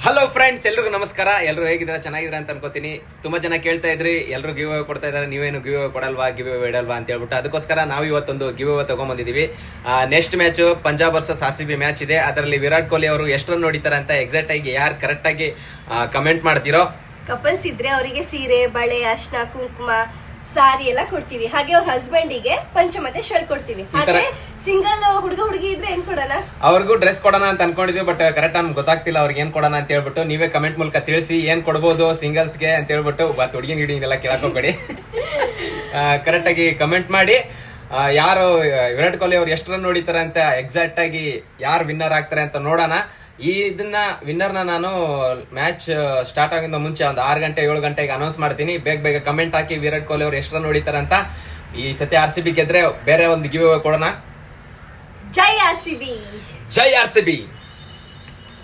Hello friends, ಎಲ್ರಿಗೂ ನಮಸ್ಕಾರ. ಎಲ್ಲರೂ ಹೇಗಿದ್ದೀರಾ? ಚೆನ್ನಾಗಿದ್ದೀರಾ ಅಂತ ಅನ್ಕೋತೀನಿ. ತುಂಬಾ ಜನ ಕೇಳ್ತಾ ಇದ್ರಿ, ಎಲ್ಲರೂ ಗಿವ್ ಅವೇ ಕೊಡ್ತಾ ಇದಾರೆ, ನೀವೇನು ಗಿವ್ ಅವೇ ಕೊಡಲ್ವಾ, ಗಿವ್ ಅವೇ ಇಡಲ್ವಾ ಅಂತ ಹೇಳ್ಬಿಟ್ಟು ಅದಕ್ಕೋಸ್ಕರ ನಾವು ಇವತ್ತೊಂದು ಗಿವ್ ಅವೇ ತಗೊಂಡ್ಬಂದಿದೀವಿ. Next match Punjab versus RCB match ಇದೆ. ಅದರಲ್ಲಿ ವಿರಾಟ್ ಕೊಹ್ಲಿ ಅವರು ಎಷ್ಟು ರನ್ ಹೊಡಿತಾರೆ ಅಂತ ಎಕ್ಸಾಕ್ಟ್ ಆಗಿ ಯಾರು ಕರೆಕ್ಟ್ ಆಗಿ ಕಮೆಂಟ್ ಮಾಡ್ತಿರೋ, ಕಪಲ್ಸ್ ಇದ್ರೆ ಅವರಿಗೆ ಸೀರೆ, ಬಳೆ, ಅರ್ಶನ, ಕುಂಕುಮ, ಸಾರಿ ಎಲ್ಲ ಕೊಡ್ತೀವಿ. ಹಾಗೆ ಅವ್ರ ಹಸ್ಬೆಂಡಿಗೆ ಪಂಚ ಮತ್ತೆ ಶರ್ಟ್ ಕೊಡ್ತೀವಿ. ಹಾಗೆ ಸಿಂಗಲ್ ಹುಡುಗ ಹುಡುಗಿ ಇದ್ರೆ ಏನ್ ಕೊಡೋಣ? ಅವ್ರಿಗೂ ಡ್ರೆಸ್ ಕೊಡೋಣ ಅಂತ ಅನ್ಕೊಂಡಿದ್ವಿ, ಬಟ್ ಕರೆಕ್ಟ್ ನಮ್ಗೆ ಗೊತ್ತಾಗ್ತಿಲ್ಲ ಅವ್ರಿಗೆ ಏನ್ ಕೊಡೋಣ ಅಂತ ಹೇಳ್ಬಿಟ್ಟು. ನೀವೇ ಕಮೆಂಟ್ ಮೂಲಕ ತಿಳಿಸಿ ಏನ್ ಕೊಡ್ಬೋದು ಸಿಂಗಲ್ಸ್ಗೆ ಅಂತ ಹೇಳ್ಬಿಟ್ಟು. ಬಟ್ ಹುಡುಗಿ ಗಿಡಿಗೆಲ್ಲ ಕೇಳಕೋಬೇಡಿ, ಕರೆಕ್ಟ್ ಆಗಿ ಕಮೆಂಟ್ ಮಾಡಿ. ಯಾರು ವಿರಾಟ್ ಕೊಹ್ಲಿ ಅವ್ರು ಎಷ್ಟು ರನ್ ಹೊಡಿತಾರೆ ಅಂತ ಎಕ್ಸಾಕ್ಟ್ ಆಗಿ ಯಾರು ವಿನ್ನರ್ ಆಗ್ತಾರೆ ಅಂತ ನೋಡೋಣ. ಇದನ್ನ ವಿನ್ನರ್ನ ನಾನು ಮ್ಯಾಚ್ ಸ್ಟಾರ್ಟ್ ಆಗಿಂದ ಮುಂಚೆ ಒಂದು 6 ಗಂಟೆ 7 ಗಂಟೆಗೆ ಅನೌನ್ಸ್ ಮಾಡ್ತೀನಿ. ಬೇಗ ಕಮೆಂಟ್ ಹಾಕಿ ವಿರಾಟ್ ಕೊಹ್ಲಿ ಅವ್ರು ಎಷ್ಟು ರನ್ ಹೊಡಿತಾರೆ ಅಂತ. ಈ ಸತಿ RCB ಗೆದ್ರೆ ಬೇರೆ ಒಂದು ಗಿವ್ ಅವೇ ಕೊಡೋಣ. ಜೈ RCB! ಜೈ RCB!